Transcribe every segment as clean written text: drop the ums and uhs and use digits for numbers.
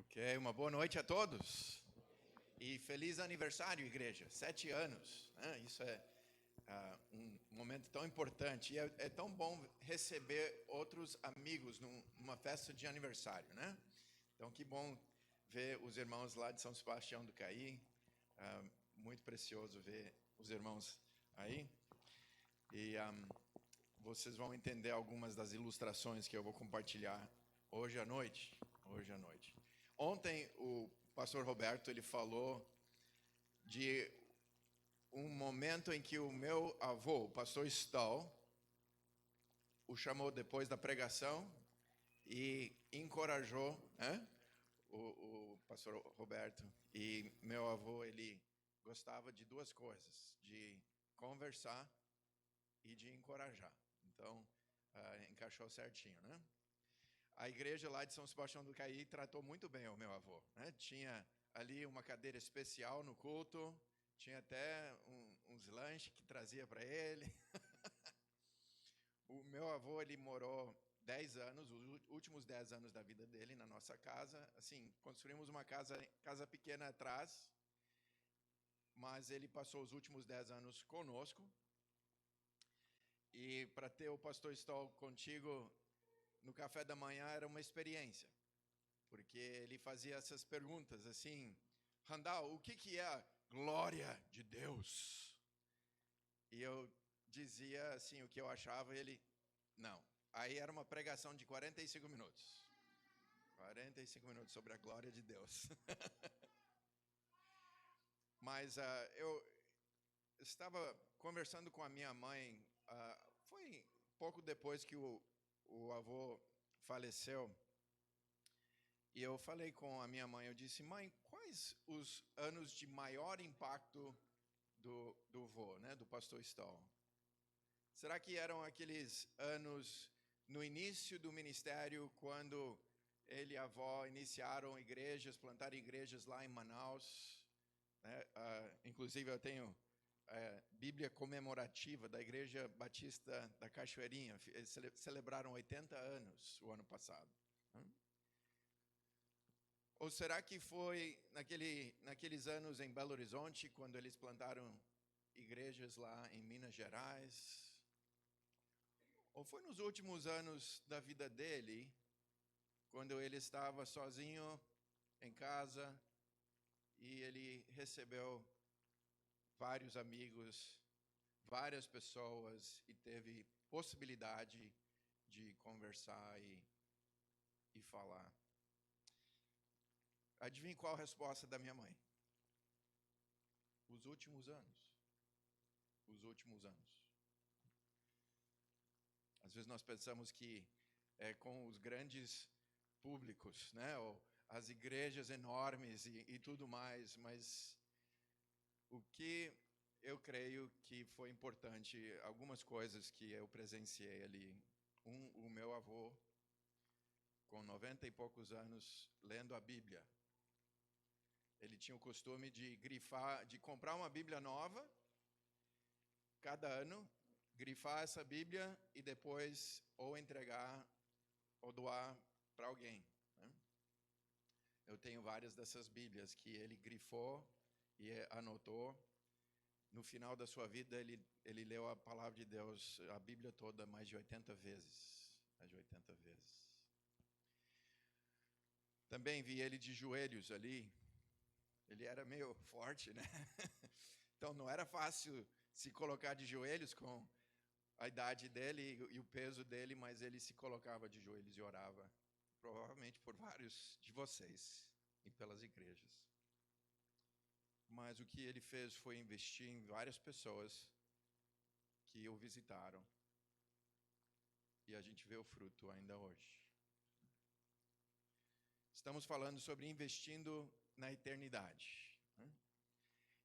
Ok, uma boa noite a todos. E feliz aniversário, igreja. 7 anos. Né? Isso é um momento tão importante. E é tão bom receber outros amigos numa festa de aniversário, né? Então, que bom ver os irmãos lá de São Sebastião do Caí. Muito precioso ver os irmãos aí. E vocês vão entender algumas das ilustrações que eu vou compartilhar hoje à noite. Ontem o pastor Roberto ele falou de um momento em que o meu avô, o pastor Stahl, o chamou depois da pregação e encorajou, né, o pastor Roberto. E meu avô ele gostava de duas coisas, de conversar e de encorajar. Então, encaixou certinho, né? A igreja lá de São Sebastião do Caí tratou muito bem o meu avô, né? Tinha ali uma cadeira especial no culto, tinha até uns lanches que trazia para ele. O meu avô, ele morou 10 anos, os últimos 10 anos da vida dele na nossa casa. Assim, construímos uma casa pequena atrás, mas ele passou os últimos 10 anos conosco. E para ter o pastor Stoll contigo no café da manhã era uma experiência, porque ele fazia essas perguntas assim: Randall, o que é a glória de Deus? E eu dizia assim o que eu achava, e ele, não. Aí era uma pregação de 45 minutos. 45 minutos sobre a glória de Deus. Mas eu estava conversando com a minha mãe, foi pouco depois que o avô faleceu, e eu falei com a minha mãe, eu disse: mãe, quais os anos de maior impacto do vô, né, do pastor Stahl? Será que eram aqueles anos no início do ministério, quando ele e a avó iniciaram igrejas, plantaram igrejas lá em Manaus? Né? Inclusive eu tenho Bíblia comemorativa da Igreja Batista da Cachoeirinha. Eles celebraram 80 anos o ano passado. Ou será que foi naqueles anos em Belo Horizonte, quando eles plantaram igrejas lá em Minas Gerais? Ou foi nos últimos anos da vida dele, quando ele estava sozinho em casa e ele recebeu vários amigos, várias pessoas e teve possibilidade de conversar e falar? Adivinhe qual a resposta da minha mãe? Os últimos anos. Os últimos anos. Às vezes nós pensamos que é com os grandes públicos, né? Ou as igrejas enormes e tudo mais, mas o que eu creio que foi importante, algumas coisas que eu presenciei ali. O meu avô, com 90 e poucos anos, lendo a Bíblia. Ele tinha o costume de grifar, de comprar uma Bíblia nova, cada ano, grifar essa Bíblia e depois ou entregar ou doar para alguém. Né? Eu tenho várias dessas Bíblias que ele grifou e anotou. No final da sua vida, ele leu a palavra de Deus, a Bíblia toda, mais de 80 vezes. Mais de 80 vezes. Também vi ele de joelhos ali. Ele era meio forte, né? Então não era fácil se colocar de joelhos com a idade dele e o peso dele, mas ele se colocava de joelhos e orava, provavelmente por vários de vocês e pelas igrejas. Mas o que ele fez foi investir em várias pessoas que o visitaram. E a gente vê o fruto ainda hoje. Estamos falando sobre investindo na eternidade.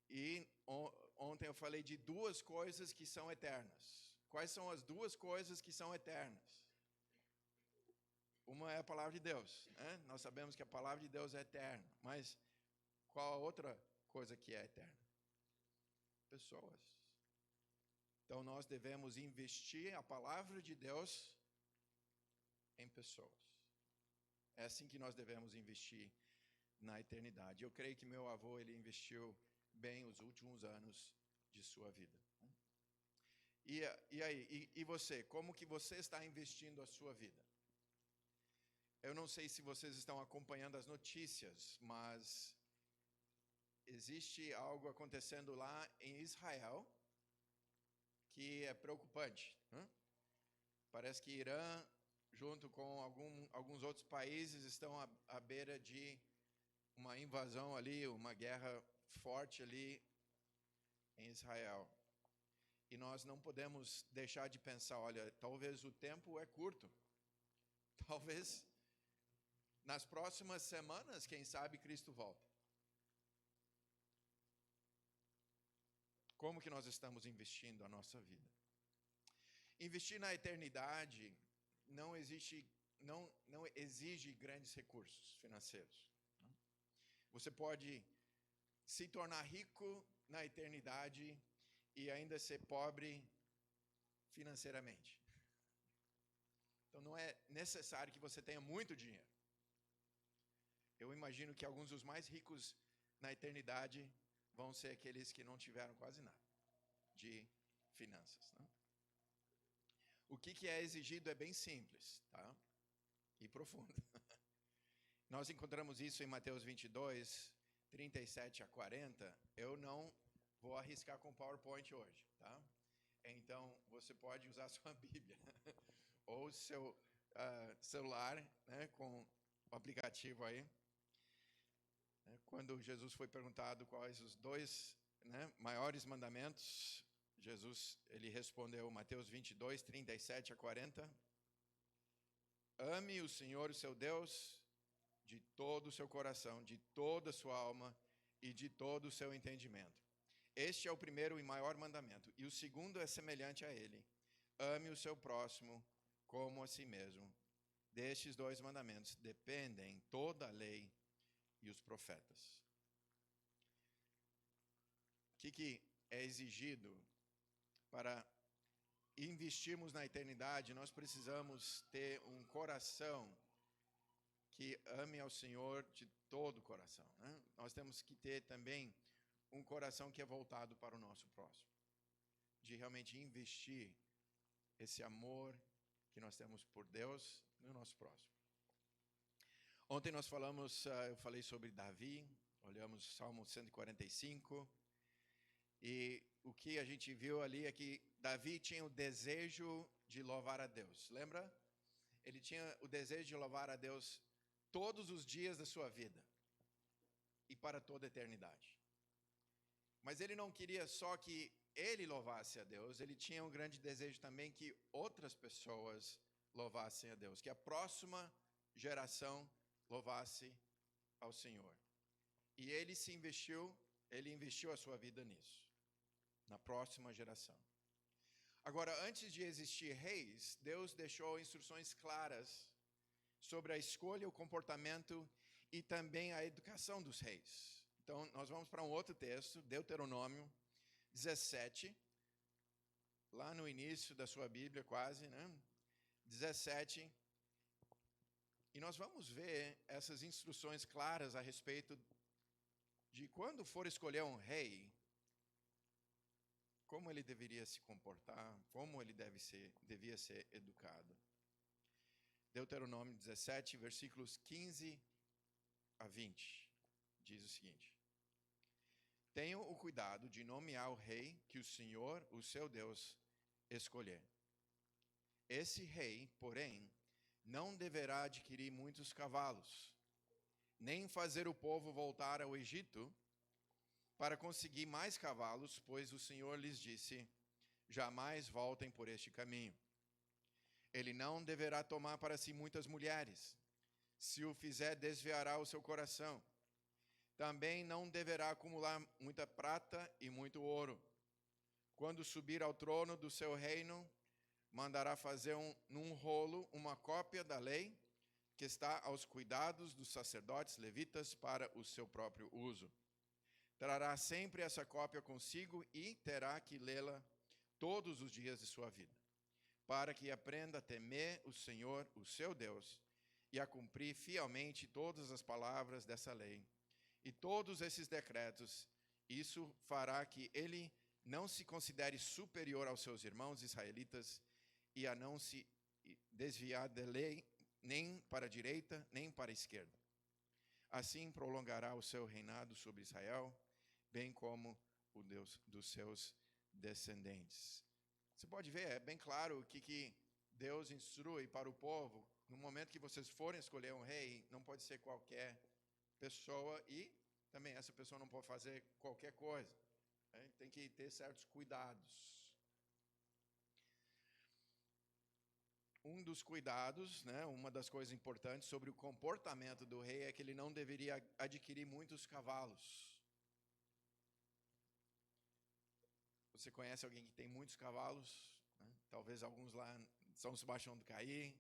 E ontem eu falei de duas coisas que são eternas. Quais são as duas coisas que são eternas? Uma é a palavra de Deus. Né? Nós sabemos que a palavra de Deus é eterna. Mas qual a outra coisa que é eterna? Pessoas. Então nós devemos investir a palavra de Deus em pessoas. É assim que nós devemos investir na eternidade. Eu creio que meu avô ele investiu bem os últimos anos de sua vida. E aí, e você? Como que você está investindo a sua vida? Eu não sei se vocês estão acompanhando as notícias, mas existe algo acontecendo lá em Israel que é preocupante. Parece que Irã, junto com alguns outros países, estão à beira de uma invasão ali, uma guerra forte ali em Israel. E nós não podemos deixar de pensar, olha, talvez o tempo é curto. Talvez nas próximas semanas, quem sabe, Cristo volta. Como que nós estamos investindo a nossa vida? Investir na eternidade não exige grandes recursos financeiros. Você pode se tornar rico na eternidade e ainda ser pobre financeiramente. Então não é necessário que você tenha muito dinheiro. Eu imagino que alguns dos mais ricos na eternidade vão ser aqueles que não tiveram quase nada de finanças. O que é exigido é bem simples, tá? E profundo. Nós encontramos isso em Mateus 22, 37 a 40. Eu não vou arriscar com PowerPoint hoje, tá? Então, você pode usar sua Bíblia ou seu celular, né, com o aplicativo aí. Quando Jesus foi perguntado quais os dois, né, maiores mandamentos, Jesus ele respondeu, Mateus 22, 37 a 40. Ame o Senhor, o seu Deus, de todo o seu coração, de toda a sua alma e de todo o seu entendimento. Este é o primeiro e maior mandamento. E o segundo é semelhante a ele. Ame o seu próximo como a si mesmo. Destes dois mandamentos dependem toda a lei e os profetas. O que é exigido para investirmos na eternidade? Nós precisamos ter um coração que ame ao Senhor de todo o coração, né? Nós temos que ter também um coração que é voltado para o nosso próximo, de realmente investir esse amor que nós temos por Deus no nosso próximo. Ontem nós eu falei sobre Davi, olhamos Salmo 145, e o que a gente viu ali é que Davi tinha o desejo de louvar a Deus, lembra? Ele tinha o desejo de louvar a Deus todos os dias da sua vida e para toda a eternidade. Mas ele não queria só que ele louvasse a Deus, ele tinha um grande desejo também que outras pessoas louvassem a Deus, que a próxima geração louvasse ao Senhor. E ele investiu a sua vida nisso, na próxima geração. Agora, antes de existir reis, Deus deixou instruções claras sobre a escolha, o comportamento e também a educação dos reis. Então, nós vamos para um outro texto, Deuteronômio 17, lá no início da sua Bíblia, quase, né? 17. E nós vamos ver essas instruções claras a respeito de quando for escolher um rei, como ele deveria se comportar, como ele devia ser educado. Deuteronômio 17, versículos 15 a 20, diz o seguinte: Tenham o cuidado de nomear o rei que o Senhor, o seu Deus, escolher. Esse rei, porém, não deverá adquirir muitos cavalos, nem fazer o povo voltar ao Egito para conseguir mais cavalos, pois o Senhor lhes disse, jamais voltem por este caminho. Ele não deverá tomar para si muitas mulheres. Se o fizer, desviará o seu coração. Também não deverá acumular muita prata e muito ouro. Quando subir ao trono do seu reino, mandará fazer num rolo uma cópia da lei que está aos cuidados dos sacerdotes levitas para o seu próprio uso. Trará sempre essa cópia consigo e terá que lê-la todos os dias de sua vida, para que aprenda a temer o Senhor, o seu Deus, e a cumprir fielmente todas as palavras dessa lei e todos esses decretos, isso fará que ele não se considere superior aos seus irmãos israelitas e a não se desviar da lei nem para a direita nem para a esquerda. Assim prolongará o seu reinado sobre Israel, bem como o Deus dos seus descendentes. Você pode ver, é bem claro o que Deus instrui para o povo. No momento que vocês forem escolher um rei, não pode ser qualquer pessoa e também essa pessoa não pode fazer qualquer coisa. Tem que ter certos cuidados. Um dos cuidados, uma das coisas importantes sobre o comportamento do rei é que ele não deveria adquirir muitos cavalos. Você conhece alguém que tem muitos cavalos? Talvez alguns lá em São Sebastião do Caí.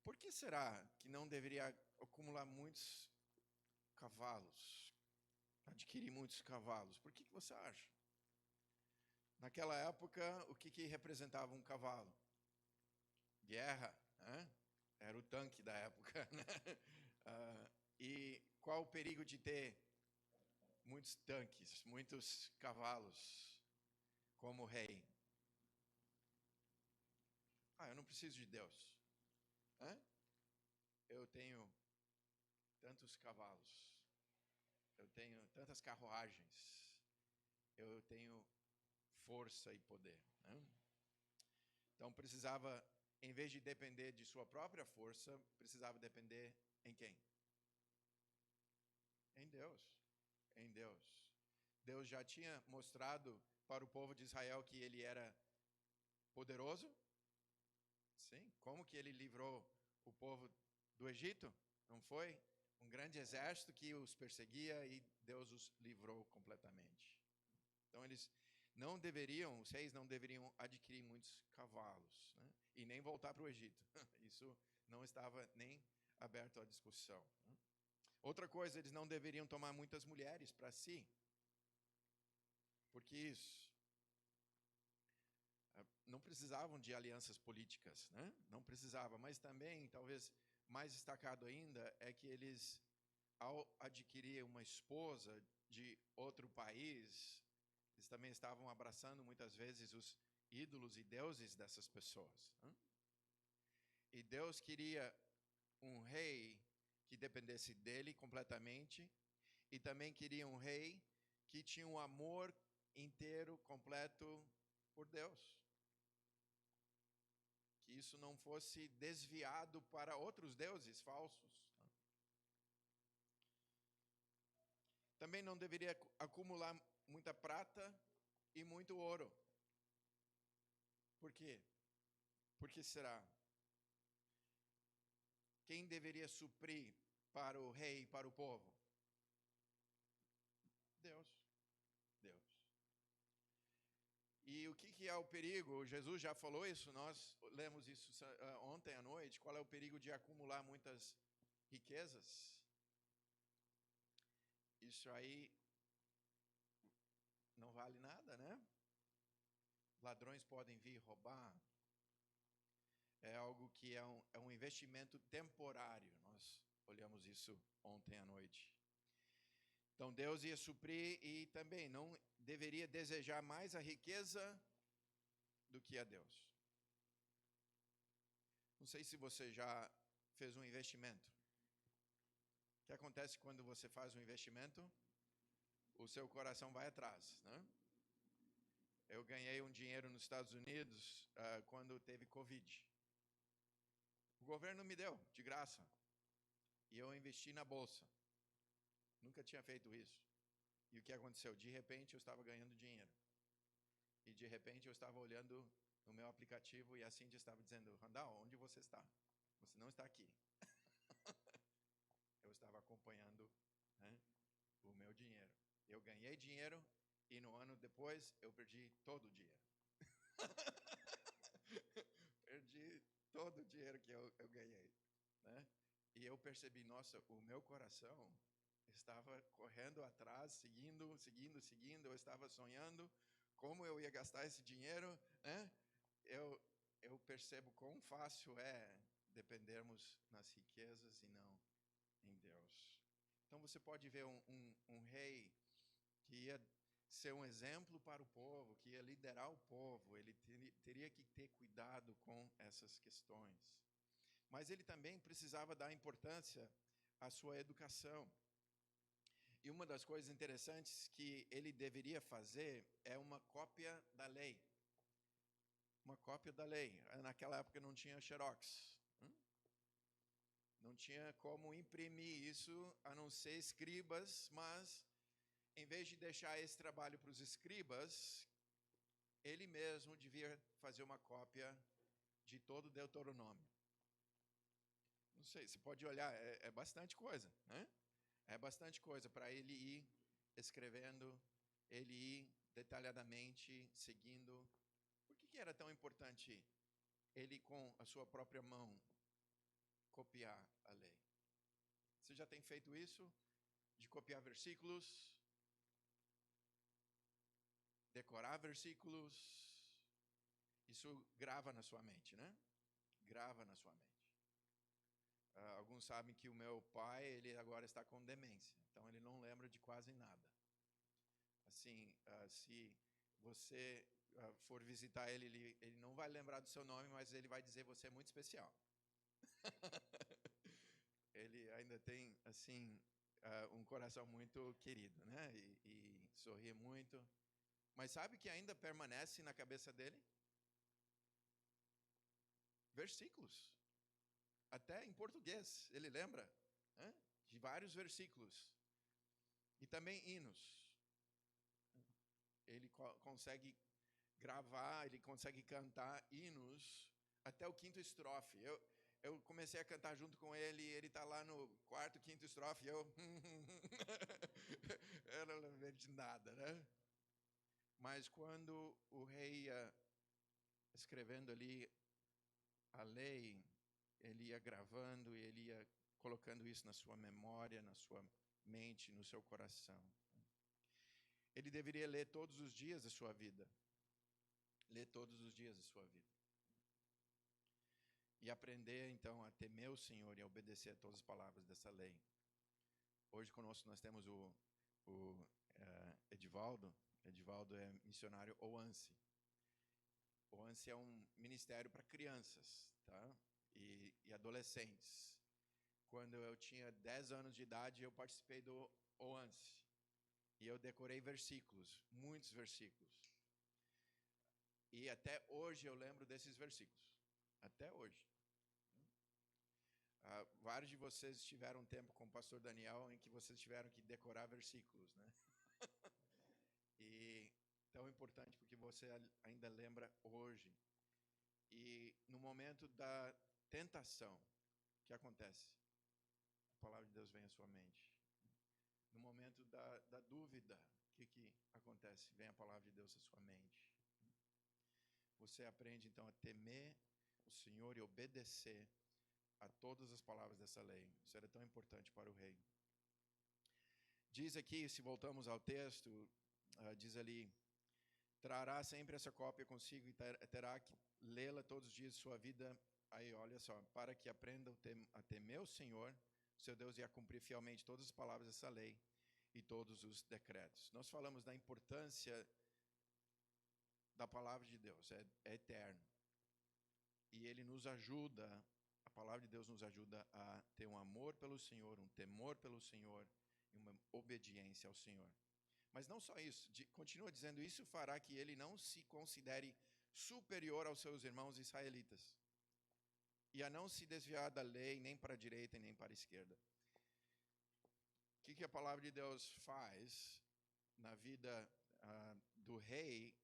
Por que será que não deveria acumular muitos cavalos? Adquirir muitos cavalos? Por que você acha? Naquela época, o que representava um cavalo? Guerra, era o tanque da época. E qual o perigo de ter muitos tanques, muitos cavalos como rei? Eu não preciso de Deus. Eu tenho tantos cavalos, eu tenho tantas carruagens, eu tenho força e poder. Então precisava, em vez de depender de sua própria força, precisava depender em quem? Em Deus. Em Deus. Deus já tinha mostrado para o povo de Israel que ele era poderoso. Sim. Como que ele livrou o povo do Egito? Não foi? Um grande exército que os perseguia e Deus os livrou completamente. Então os reis não deveriam adquirir muitos cavalos, e nem voltar para o Egito. Isso não estava nem aberto à discussão. Outra coisa, eles não deveriam tomar muitas mulheres para si. Porque isso? Não precisavam de alianças políticas, Não precisava, mas também, talvez mais destacado ainda, é que eles, ao adquirir uma esposa de outro país, eles também estavam abraçando muitas vezes os ídolos e deuses dessas pessoas. E Deus queria um rei que dependesse dele completamente, e também queria um rei que tinha um amor inteiro, completo por Deus. Que isso não fosse desviado para outros deuses falsos. Também não deveria acumular muita prata e muito ouro. Por quê? Por que será? Quem deveria suprir para o rei e para o povo? Deus. Deus. E o que é o perigo? Jesus já falou isso, nós lemos isso ontem à noite. Qual é o perigo de acumular muitas riquezas? Isso aí não vale nada, Ladrões podem vir roubar. É algo que é um investimento temporário. Nós olhamos isso ontem à noite. Então Deus ia suprir e também não deveria desejar mais a riqueza do que a Deus. Não sei se você já fez um investimento. O que acontece quando você faz um investimento? O seu coração vai atrás, Eu ganhei um dinheiro nos Estados Unidos quando teve Covid. O governo me deu, de graça. E eu investi na bolsa. Nunca tinha feito isso. E o que aconteceu? De repente eu estava ganhando dinheiro. E de repente eu estava olhando no meu aplicativo e a Cindy estava dizendo: Randall, onde você está? Você não está aqui. Eu estava acompanhando o meu dinheiro. Eu ganhei dinheiro e no ano depois eu perdi todo o dinheiro. Perdi todo o dinheiro que eu ganhei. E eu percebi, nossa, o meu coração estava correndo atrás, seguindo. Eu estava sonhando como eu ia gastar esse dinheiro. Eu eu percebo quão fácil é dependermos nas riquezas e não em Deus. Então você pode ver um rei que ia ser um exemplo para o povo, que ia liderar o povo, ele teria que ter cuidado com essas questões. Mas ele também precisava dar importância à sua educação. E uma das coisas interessantes que ele deveria fazer é uma cópia da lei. Uma cópia da lei. Naquela época não tinha xerox. Não tinha como imprimir isso, a não ser escribas, mas em vez de deixar esse trabalho para os escribas, ele mesmo devia fazer uma cópia de todo o Deuteronômio. Não sei, você pode olhar, é bastante coisa, né? É bastante coisa para ele ir escrevendo, ele ir detalhadamente seguindo. Por que era tão importante ele, com a sua própria mão, copiar a lei? Você já tem feito isso? De copiar versículos, decorar versículos? Isso grava na sua mente, né? Grava na sua mente. Alguns sabem que o meu pai, ele agora está com demência, então ele não lembra de quase nada. Assim, se você for visitar ele, ele não vai lembrar do seu nome, mas ele vai dizer você é muito especial. Ele ainda tem, assim, um coração muito querido, né? E sorri muito. Mas sabe que ainda permanece na cabeça dele? Versículos. Até em português, ele lembra, né? De vários versículos. E também hinos. Ele consegue gravar, ele consegue cantar hinos até o quinto estrofe. Eu comecei a cantar junto com ele, ele está lá no quarto, quinto estrofe, eu não lembro de nada, né? Mas quando o rei ia escrevendo ali a lei, ele ia gravando e ele ia colocando isso na sua memória, na sua mente, no seu coração. Ele deveria ler todos os dias da sua vida. Ler todos os dias da sua vida. E aprender, então, a temer o Senhor e a obedecer a todas as palavras dessa lei. Hoje conosco nós temos o Edivaldo. Edivaldo é missionário OANSE. OANSE é um ministério para crianças, tá? E adolescentes. Quando eu tinha 10 anos de idade, eu participei do OANSE. E eu decorei versículos, muitos versículos. E até hoje eu lembro desses versículos. Até hoje. Vários de vocês tiveram um tempo com o pastor Daniel em que vocês tiveram que decorar versículos, né? E tão importante porque você ainda lembra hoje. E no momento da tentação, o que acontece? A palavra de Deus vem à sua mente. No momento da dúvida, o que acontece? Vem a palavra de Deus à sua mente. Você aprende então a temer o Senhor e obedecer a todas as palavras dessa lei. Isso era tão importante para o rei. Diz aqui, se voltamos ao texto, diz ali, trará sempre essa cópia consigo e terá que lê-la todos os dias de sua vida. Aí, olha só, para que aprenda a temer o Senhor, seu Deus, e a cumprir fielmente todas as palavras dessa lei e todos os decretos. Nós falamos da importância da palavra de Deus, é eterno. E ele nos ajuda, a palavra de Deus nos ajuda a ter um amor pelo Senhor, um temor pelo Senhor e uma obediência ao Senhor. Mas não só isso, continua dizendo, isso fará que ele não se considere superior aos seus irmãos israelitas e a não se desviar da lei nem para a direita nem para a esquerda. O que a palavra de Deus faz na vida do rei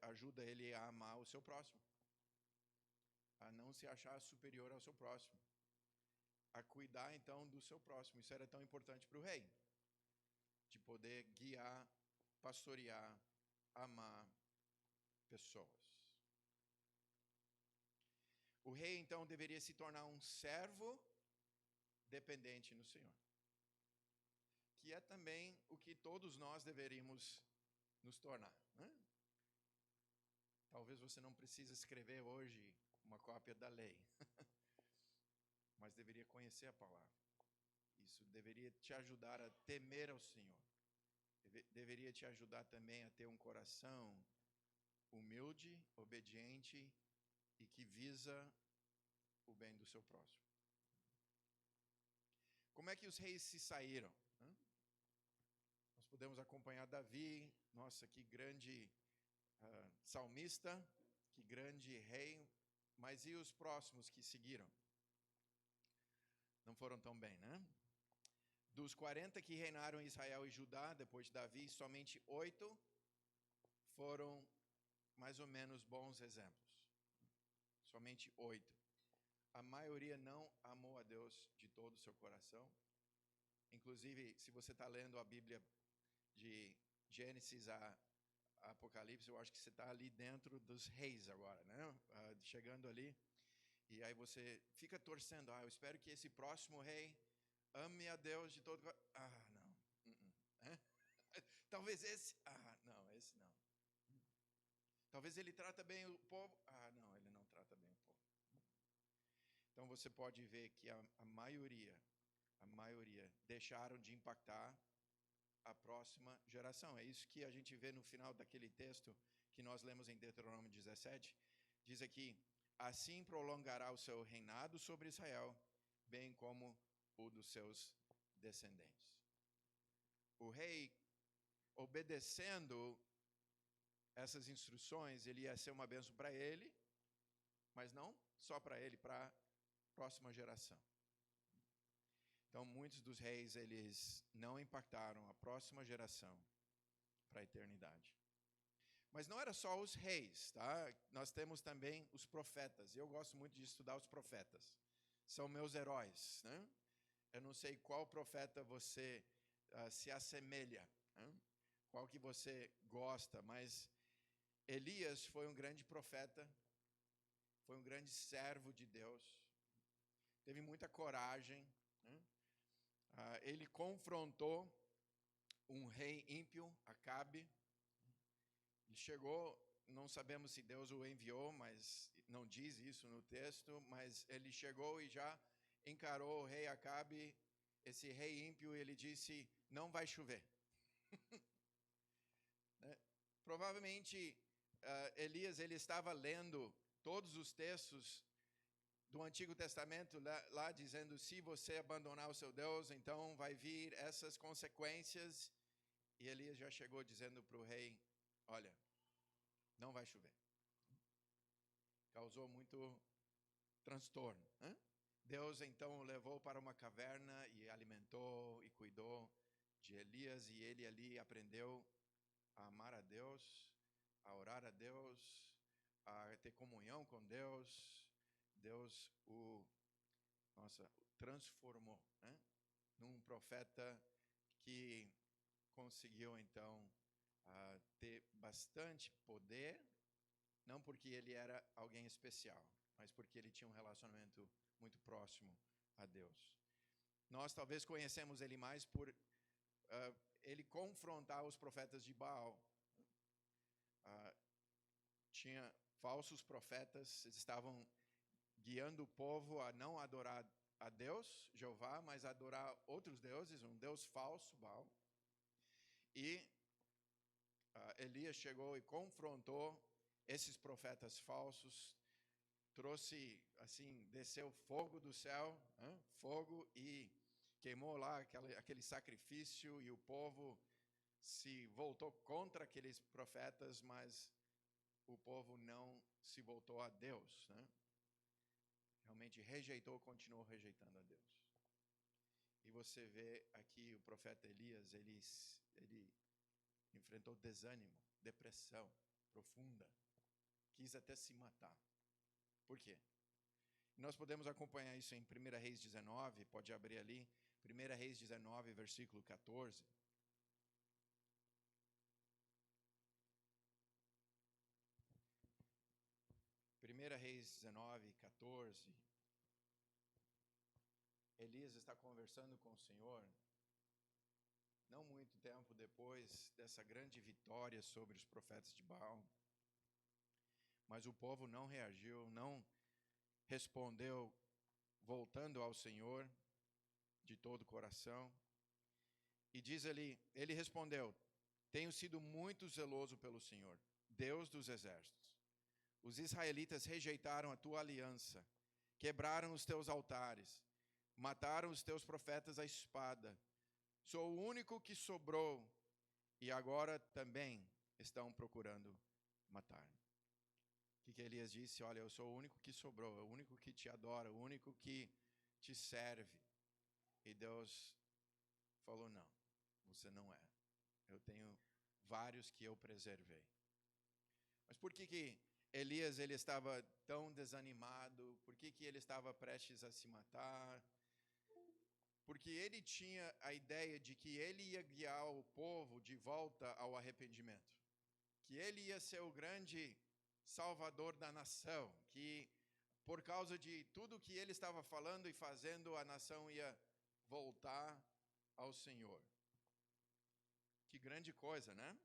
ajuda ele a amar o seu próximo, a não se achar superior ao seu próximo, a cuidar então do seu próximo. Isso era tão importante para o rei, de poder guiar, pastorear, amar pessoas. O rei então deveria se tornar um servo dependente no Senhor, que é também o que todos nós deveríamos nos tornar, né? Talvez você não precise escrever hoje uma cópia da lei, mas deveria conhecer a palavra. Isso deveria te ajudar a temer ao Senhor. Deveria te ajudar também a ter um coração humilde, obediente e que visa o bem do seu próximo. Como é que os reis se saíram? Nós podemos acompanhar Davi, nossa, que grande salmista, que grande rei, mas e os próximos que seguiram? Não foram tão bem, né? Dos 40 que reinaram em Israel e Judá, depois de Davi, somente 8 foram mais ou menos bons exemplos. Somente 8. A maioria não amou a Deus de todo o seu coração. Inclusive, se você está lendo a Bíblia de Gênesis a Apocalipse, eu acho que você está ali dentro dos reis agora, né? Chegando ali. E aí você fica torcendo. Eu espero que esse próximo rei ame a Deus de todo o coração. Não. Talvez esse. Não, esse não. Talvez ele trata bem o povo. Não, ele não trata bem o povo. Então você pode ver que a maioria deixaram de impactar a próxima geração. É isso que a gente vê no final daquele texto que nós lemos em Deuteronômio 17. Diz aqui: assim prolongará o seu reinado sobre Israel, bem como o dos seus descendentes. O rei, obedecendo essas instruções, ele ia ser uma bênção para ele, mas não só para ele, para a próxima geração. Então, muitos dos reis, eles não impactaram a próxima geração para a eternidade. Mas não era só os reis, tá? Nós temos também os profetas. Eu gosto muito de estudar os profetas. São meus heróis, né? Eu não sei qual profeta você se assemelha, né? Qual que você gosta, mas Elias foi um grande profeta, foi um grande servo de Deus, teve muita coragem, né? Ele confrontou um rei ímpio, Acabe. Ele chegou, não sabemos se Deus o enviou, mas não diz isso no texto, mas ele chegou e já encarou o rei Acabe, esse rei ímpio, e ele disse: não vai chover. Né? Provavelmente Elias ele estava lendo todos os textos do Antigo Testamento lá dizendo: se você abandonar o seu Deus, então vai vir essas consequências. E Elias já chegou dizendo para o rei: olha, não vai chover. Causou muito transtorno. Né? Deus então o levou para uma caverna e alimentou e cuidou de Elias, e ele ali aprendeu a amar a Deus, a orar a Deus, a ter comunhão com Deus. Deus o transformou, né? Num profeta que conseguiu então ter bastante poder, não porque ele era alguém especial, mas porque ele tinha um relacionamento muito próximo a Deus. Nós talvez conhecemos ele mais por ele confrontar os profetas de Baal. Tinha falsos profetas, eles estavam guiando o povo a não adorar a Deus, Jeová, mas a adorar outros deuses, um deus falso, Baal. E Elias chegou e confrontou esses profetas falsos, trouxe, assim, desceu fogo do céu, fogo, e queimou lá aquele sacrifício, e o povo se voltou contra aqueles profetas, mas o povo não se voltou a Deus, né? Realmente rejeitou, continuou rejeitando a Deus. E você vê aqui o profeta Elias, ele enfrentou desânimo, depressão profunda, quis até se matar. Por quê? Nós podemos acompanhar isso em 1 Reis 19, pode abrir ali, 1 Reis 19, versículo 14. 1 Reis 19, 14. Elias está conversando com o Senhor, não muito tempo depois dessa grande vitória sobre os profetas de Baal. Mas o povo não reagiu, não respondeu, voltando ao Senhor de todo o coração. E diz ali, ele respondeu: tenho sido muito zeloso pelo Senhor, Deus dos exércitos. Os israelitas rejeitaram a tua aliança, quebraram os teus altares, mataram os teus profetas à espada. Sou o único que sobrou e agora também estão procurando matar-me. O que Elias disse? Olha, eu sou o único que sobrou, o único que te adora, o único que te serve. E Deus falou: não, você não é. Eu tenho vários que eu preservei. Mas por que Elias ele estava tão desanimado? Por que ele estava prestes a se matar? Porque ele tinha a ideia de que ele ia guiar o povo de volta ao arrependimento. Que ele ia ser o grande salvador da nação. Que por causa de tudo que ele estava falando e fazendo, a nação ia voltar ao Senhor. Que grande coisa, né?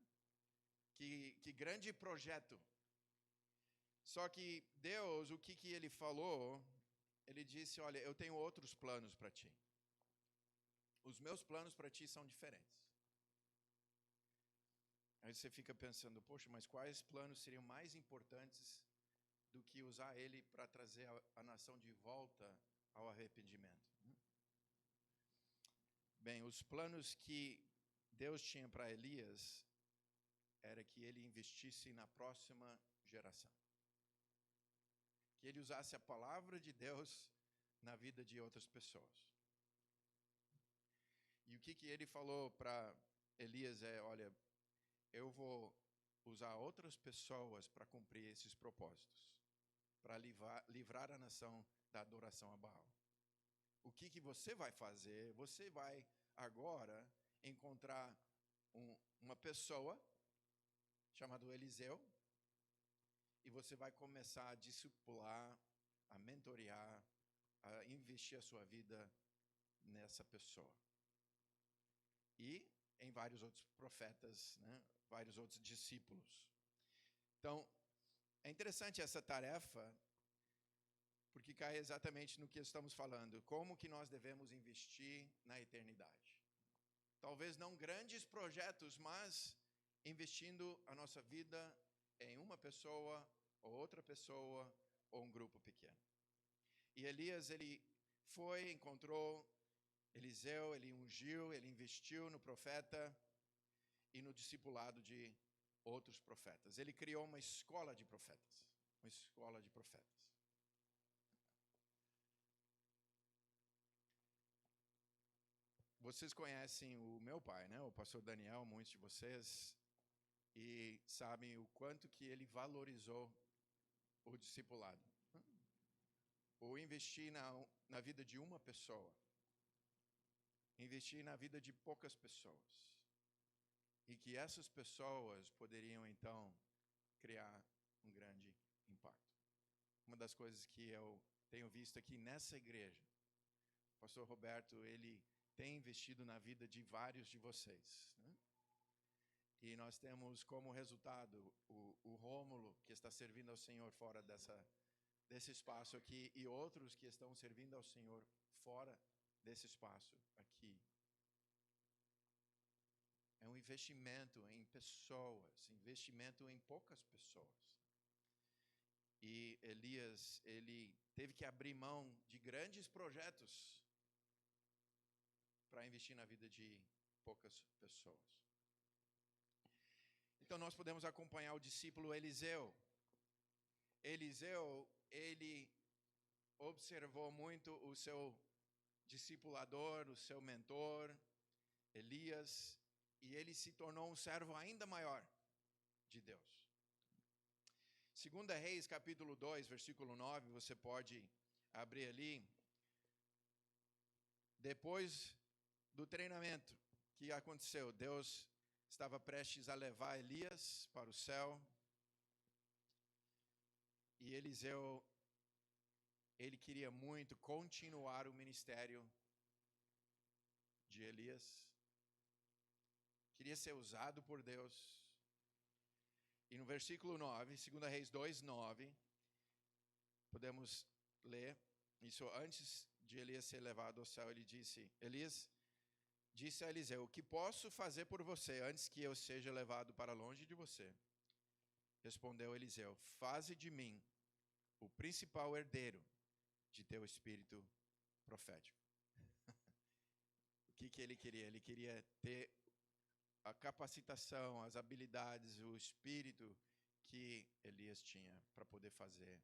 Que grande projeto. Só que Deus, o que ele falou? Ele disse: olha, eu tenho outros planos para ti. Os meus planos para ti são diferentes. Aí você fica pensando: poxa, mas quais planos seriam mais importantes do que usar ele para trazer a nação de volta ao arrependimento? Bem, os planos que Deus tinha para Elias era que ele investisse na próxima geração. Que ele usasse a palavra de Deus na vida de outras pessoas. E o que ele falou para Elias é: olha, eu vou usar outras pessoas para cumprir esses propósitos, para livrar a nação da adoração a Baal. O que você vai fazer? Você vai agora encontrar uma pessoa chamada Eliseu, e você vai começar a discipular, a mentorear, a investir a sua vida nessa pessoa. E em vários outros profetas, né? Vários outros discípulos. Então, é interessante essa tarefa, porque cai exatamente no que estamos falando. Como que nós devemos investir na eternidade? Talvez não grandes projetos, mas investindo a nossa vida em uma pessoa, ou outra pessoa, ou um grupo pequeno. E Elias, ele foi, encontrou Eliseu, ele ungiu, ele investiu no profeta e no discipulado de outros profetas. Ele criou uma escola de profetas. Uma escola de profetas. Vocês conhecem o meu pai, né? O pastor Daniel, muitos de vocês, e sabem o quanto que ele valorizou o discipulado. Ou investir na vida de uma pessoa. Investir na vida de poucas pessoas. E que essas pessoas poderiam, então, criar um grande impacto. Uma das coisas que eu tenho visto aqui nessa igreja, o pastor Roberto, ele tem investido na vida de vários de vocês, né? E nós temos como resultado o Rômulo, que está servindo ao Senhor fora desse espaço aqui, e outros que estão servindo ao Senhor fora desse espaço aqui. É um investimento em pessoas, investimento em poucas pessoas. E Elias, ele teve que abrir mão de grandes projetos para investir na vida de poucas pessoas. Então nós podemos acompanhar o discípulo Eliseu. Eliseu, ele observou muito o seu discipulador, o seu mentor, Elias, e ele se tornou um servo ainda maior de Deus. 2 Reis, capítulo 2, versículo 9, você pode abrir ali. Depois do treinamento que aconteceu, Deus estava prestes a levar Elias para o céu. E Eliseu, ele queria muito continuar o ministério de Elias. Queria ser usado por Deus. E no versículo 9, 2 Reis 2, 9, podemos ler, isso antes de Elias ser levado ao céu, Elias disse a Eliseu: o que posso fazer por você antes que eu seja levado para longe de você? Respondeu Eliseu: faze de mim o principal herdeiro de teu espírito profético. O que ele queria? Ele queria ter a capacitação, as habilidades, o espírito que Elias tinha para poder fazer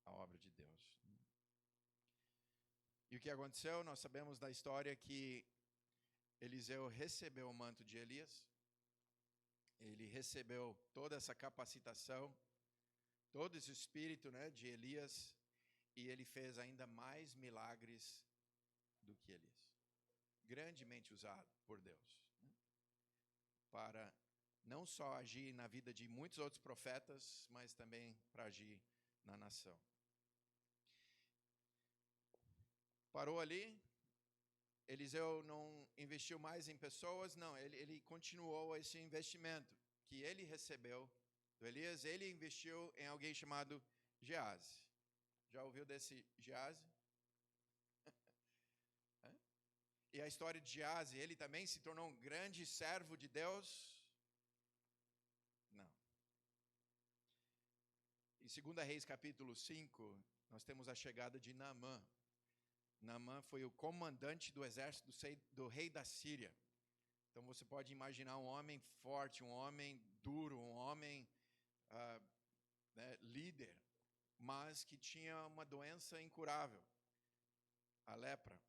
a obra de Deus. E o que aconteceu? Nós sabemos da história que Eliseu recebeu o manto de Elias, ele recebeu toda essa capacitação, todo esse espírito, né, de Elias, e ele fez ainda mais milagres do que Elias. Grandemente usado por Deus, né, para não só agir na vida de muitos outros profetas, mas também para agir na nação. Parou ali. Eliseu não investiu mais em pessoas, não, ele continuou esse investimento que ele recebeu do Elias. Ele investiu em alguém chamado Geazi. Já ouviu desse Geazi? E a história de Geazi, ele também se tornou um grande servo de Deus? Não. Em 2 Reis capítulo 5, nós temos a chegada de Naamã. Naamã foi o comandante do exército do rei da Síria. Então você pode imaginar um homem forte, um homem duro, um homem líder, mas que tinha uma doença incurável, a lepra.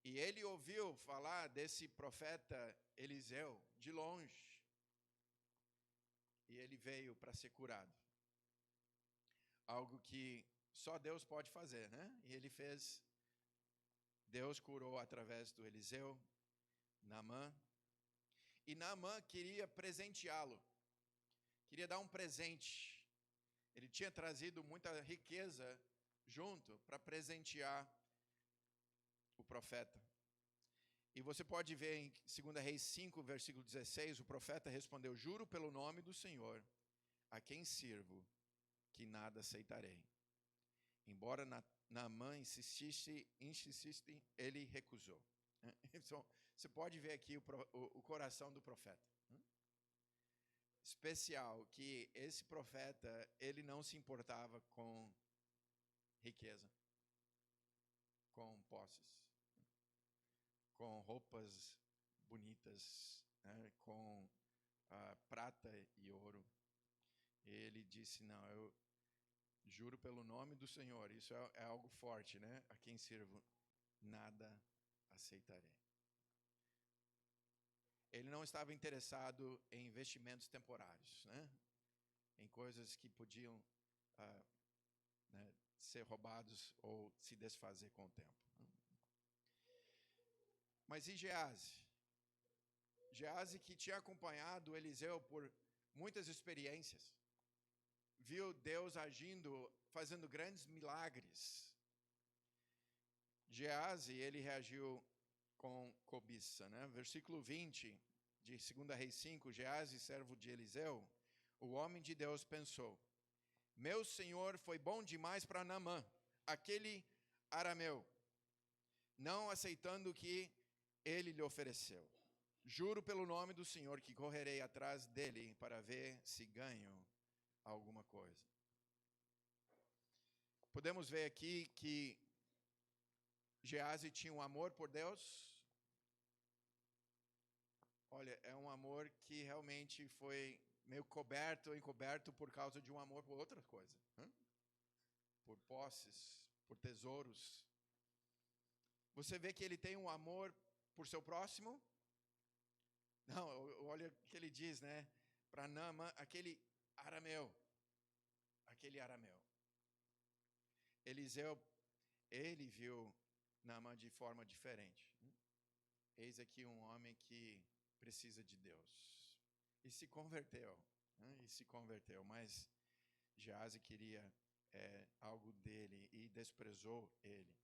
E ele ouviu falar desse profeta Eliseu de longe. E ele veio para ser curado. Algo que só Deus pode fazer, né? E ele fez. Deus curou através do Eliseu, Naamã. E Naamã queria presenteá-lo. Queria dar um presente. Ele tinha trazido muita riqueza junto para presentear o profeta. E você pode ver em 2 Reis 5, versículo 16, o profeta respondeu: juro pelo nome do Senhor, a quem sirvo, que nada aceitarei. Embora Naamã insistisse, ele recusou. Então, você pode ver aqui o coração do profeta. Especial, que esse profeta, ele não se importava com riqueza, com posses, com roupas bonitas, né, com prata e ouro. Ele disse: não, eu juro pelo nome do Senhor, isso é algo forte, né? A quem sirvo, nada aceitarei. Ele não estava interessado em investimentos temporários, né? Em coisas que podiam né, ser roubados ou se desfazer com o tempo. Mas e Geazi? Geazi, que tinha acompanhado Eliseu por muitas experiências, viu Deus agindo, fazendo grandes milagres. Geazi, ele reagiu com cobiça, né? Versículo 20 de 2 Reis 5, Geazi, servo de Eliseu, o homem de Deus pensou: meu senhor foi bom demais para Naamã, aquele arameu, não aceitando o que ele lhe ofereceu. Juro pelo nome do Senhor que correrei atrás dele para ver se ganho alguma coisa. Podemos ver aqui que Geazi tinha um amor por Deus. Olha, é um amor que realmente foi meio encoberto por causa de um amor por outra coisa. Por posses, por tesouros. Você vê que ele tem um amor por seu próximo? Não, olha o que ele diz, né? Para Naamã, aquele arameu. Eliseu, ele viu Naamã de forma diferente. Eis aqui um homem que precisa de Deus. E se converteu. Mas Geazi queria algo dele e desprezou ele.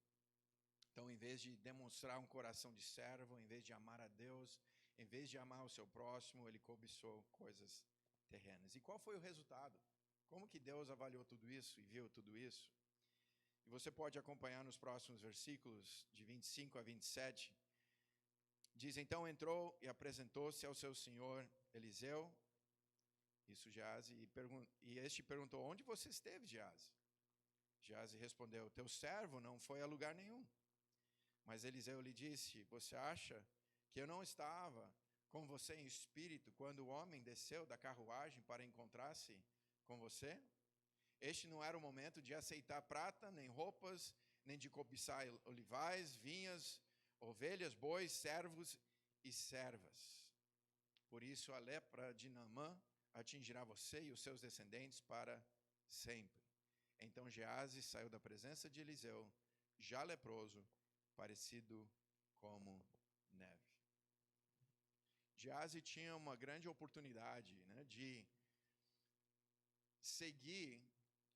Então, em vez de demonstrar um coração de servo, em vez de amar a Deus, em vez de amar o seu próximo, ele cobiçou coisas terrenas. E qual foi o resultado? Como que Deus avaliou tudo isso e viu tudo isso? E você pode acompanhar nos próximos versículos, de 25 a 27. Diz, então entrou e apresentou-se ao seu senhor Eliseu, isso Geazi, e este perguntou, onde você esteve, Geazi? Geazi respondeu, teu servo não foi a lugar nenhum. Mas Eliseu lhe disse, você acha que eu não estava com você em espírito quando o homem desceu da carruagem para encontrar-se com você? Este não era o momento de aceitar prata, nem roupas, nem de cobiçar olivais, vinhas, ovelhas, bois, servos e servas. Por isso a lepra de Naamã atingirá você e os seus descendentes para sempre. Então Geazi saiu da presença de Eliseu, já leproso, parecido como neve. Geazi tinha uma grande oportunidade, né, de seguir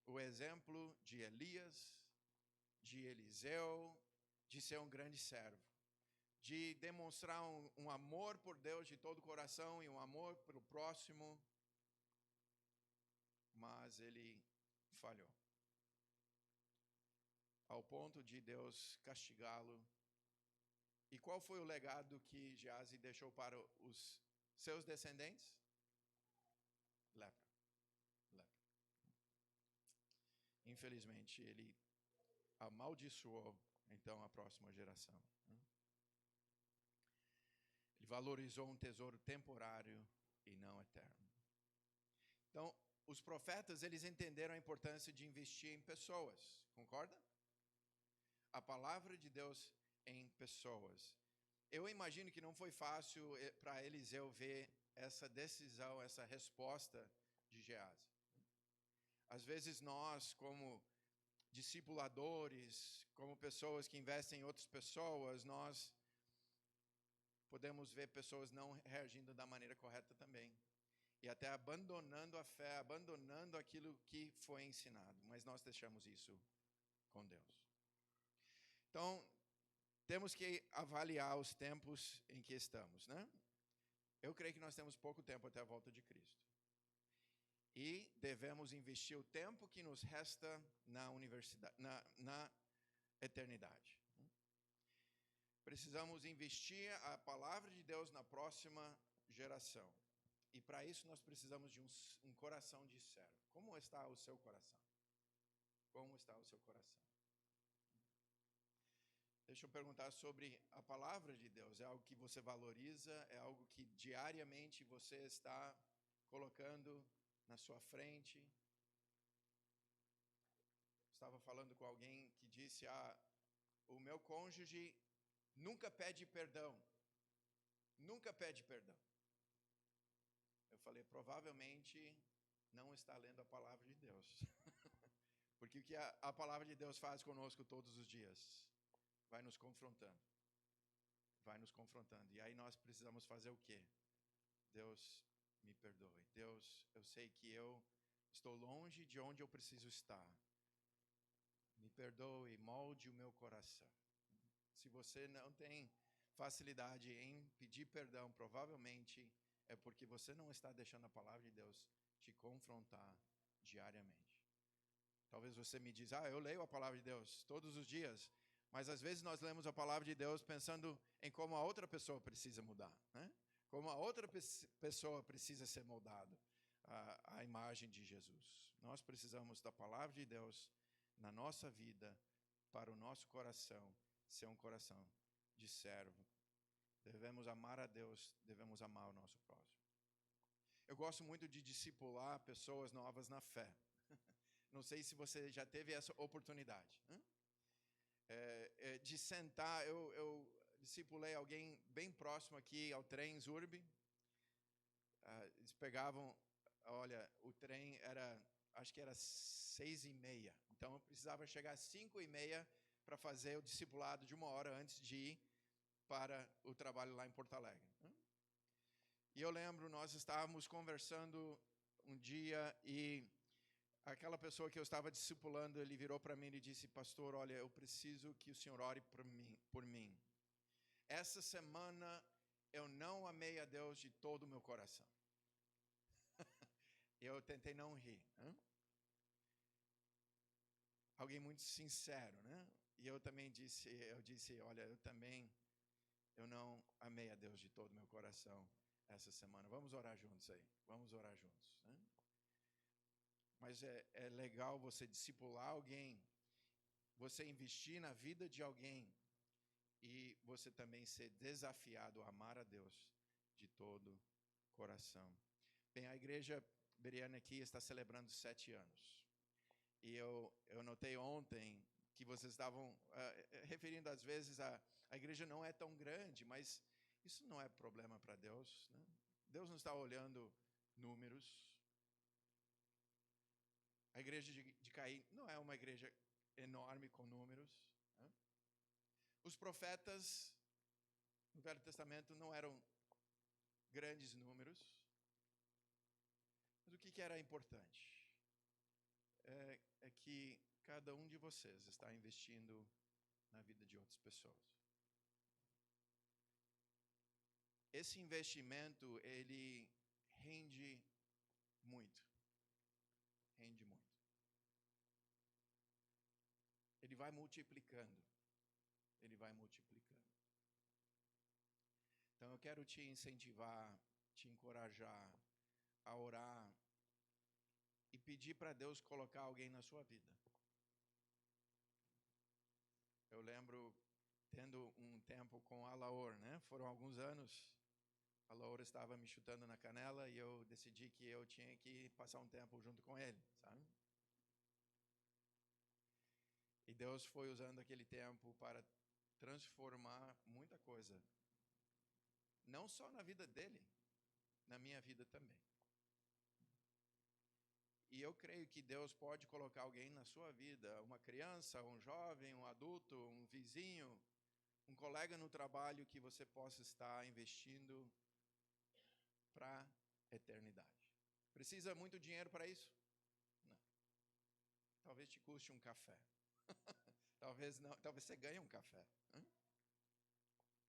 o exemplo de Elias, de Eliseu, de ser um grande servo, de demonstrar um amor por Deus de todo o coração e um amor pelo próximo, mas ele falhou, ao ponto de Deus castigá-lo. E qual foi o legado que Geazi deixou para os seus descendentes? Lepra. Infelizmente, ele amaldiçoou, então, a próxima geração. Ele valorizou um tesouro temporário e não eterno. Então, os profetas, eles entenderam a importância de investir em pessoas, concorda? A palavra de Deus em pessoas. Eu imagino que não foi fácil para Eliseu ver essa decisão, essa resposta de Geazi. Às vezes nós, como discipuladores, como pessoas que investem em outras pessoas, nós podemos ver pessoas não reagindo da maneira correta também. E até abandonando a fé, abandonando aquilo que foi ensinado. Mas nós deixamos isso com Deus. Então, temos que avaliar os tempos em que estamos, né? Eu creio que nós temos pouco tempo até a volta de Cristo. E devemos investir o tempo que nos resta na universidade, na eternidade. Precisamos investir a palavra de Deus na próxima geração. E para isso nós precisamos de um coração de servo. Como está o seu coração? Como está o seu coração? Deixa eu perguntar sobre a palavra de Deus. É algo que você valoriza? É algo que diariamente você está colocando na sua frente? Estava falando com alguém que disse, o meu cônjuge nunca pede perdão. Nunca pede perdão. Eu falei, provavelmente não está lendo a palavra de Deus. Porque o que a palavra de Deus faz conosco todos os dias? Vai nos confrontando. Vai nos confrontando. E aí nós precisamos fazer o quê? Deus, me perdoe. Deus, eu sei que eu estou longe de onde eu preciso estar. Me perdoe, molde o meu coração. Se você não tem facilidade em pedir perdão, provavelmente é porque você não está deixando a palavra de Deus te confrontar diariamente. Talvez você me diz, eu leio a palavra de Deus todos os dias, mas às vezes nós lemos a palavra de Deus pensando em como a outra pessoa precisa mudar, né? Como a outra pessoa precisa ser moldada à imagem de Jesus. Nós precisamos da palavra de Deus na nossa vida, para o nosso coração ser um coração de servo. Devemos amar a Deus, devemos amar o nosso próximo. Eu gosto muito de discipular pessoas novas na fé. Não sei se você já teve essa oportunidade, né? De sentar, eu discipulei alguém bem próximo aqui ao trem Zurb. Eles pegavam, olha, o trem acho que era 6:30. Então eu precisava chegar às 5:30 para fazer o discipulado de 1 hora antes de ir para o trabalho lá em Porto Alegre. E eu lembro, nós estávamos conversando um dia e aquela pessoa que eu estava discipulando, ele virou para mim e disse, pastor, olha, eu preciso que o senhor ore por mim. Essa semana eu não amei a Deus de todo o meu coração. Eu tentei não rir. alguém muito sincero, né? E eu disse, olha, eu não amei a Deus de todo o meu coração essa semana. Vamos orar juntos aí, vamos orar juntos, né? Mas é legal você discipular alguém, você investir na vida de alguém e você também ser desafiado a amar a Deus de todo o coração. Bem, a igreja Bereana aqui está celebrando 7 anos. E eu notei ontem que vocês estavam referindo às vezes a igreja não é tão grande, mas isso não é problema para Deus, né? Deus não está olhando números. A igreja de Caim não é uma igreja enorme com números, né? Os profetas no Velho Testamento não eram grandes números. Mas o que era importante? É que cada um de vocês está investindo na vida de outras pessoas. Esse investimento, ele rende muito. Rende muito. Ele vai multiplicando. Ele vai multiplicando. Então eu quero te incentivar, te encorajar a orar e pedir para Deus colocar alguém na sua vida. Eu lembro tendo um tempo com a Laor, né? Foram alguns anos. A Laor estava me chutando na canela e eu decidi que eu tinha que passar um tempo junto com ele, sabe? E Deus foi usando aquele tempo para transformar muita coisa. Não só na vida dele, na minha vida também. E eu creio que Deus pode colocar alguém na sua vida, uma criança, um jovem, um adulto, um vizinho, um colega no trabalho que você possa estar investindo para a eternidade. Precisa muito dinheiro para isso? Não. Talvez te custe um café. Talvez não, talvez você ganhe um café.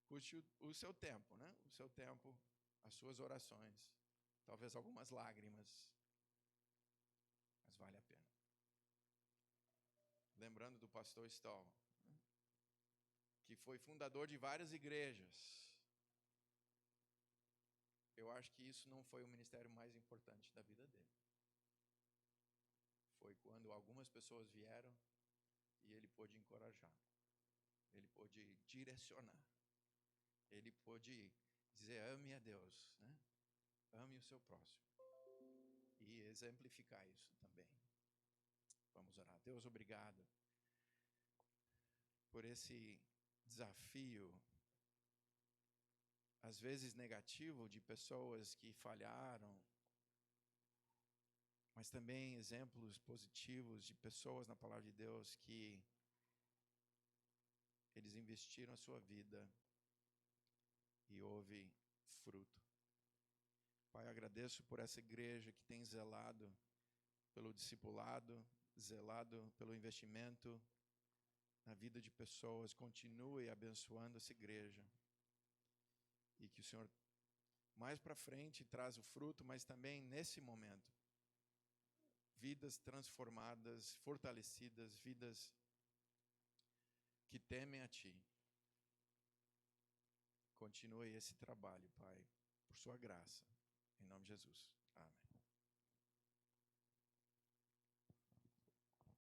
Custe o seu tempo, né? O seu tempo, as suas orações, talvez algumas lágrimas, mas vale a pena. Lembrando do pastor Stoll, que foi fundador de várias igrejas. Eu acho que isso não foi o ministério mais importante da vida dele. Foi quando algumas pessoas vieram e ele pôde encorajar. Ele pôde direcionar. Ele pôde dizer, ame a Deus, né? Ame o seu próximo. E exemplificar isso também. Vamos orar. Deus, obrigado por esse desafio, às vezes negativo, de pessoas que falharam, mas também exemplos positivos de pessoas na palavra de Deus que eles investiram a sua vida e houve fruto. Pai, eu agradeço por essa igreja que tem zelado pelo discipulado, zelado pelo investimento na vida de pessoas. Continue abençoando essa igreja. E que o Senhor, mais para frente, traz o fruto, mas também nesse momento, vidas transformadas, fortalecidas, vidas que temem a Ti. Continue esse trabalho, Pai, por Sua graça. Em nome de Jesus. Amém.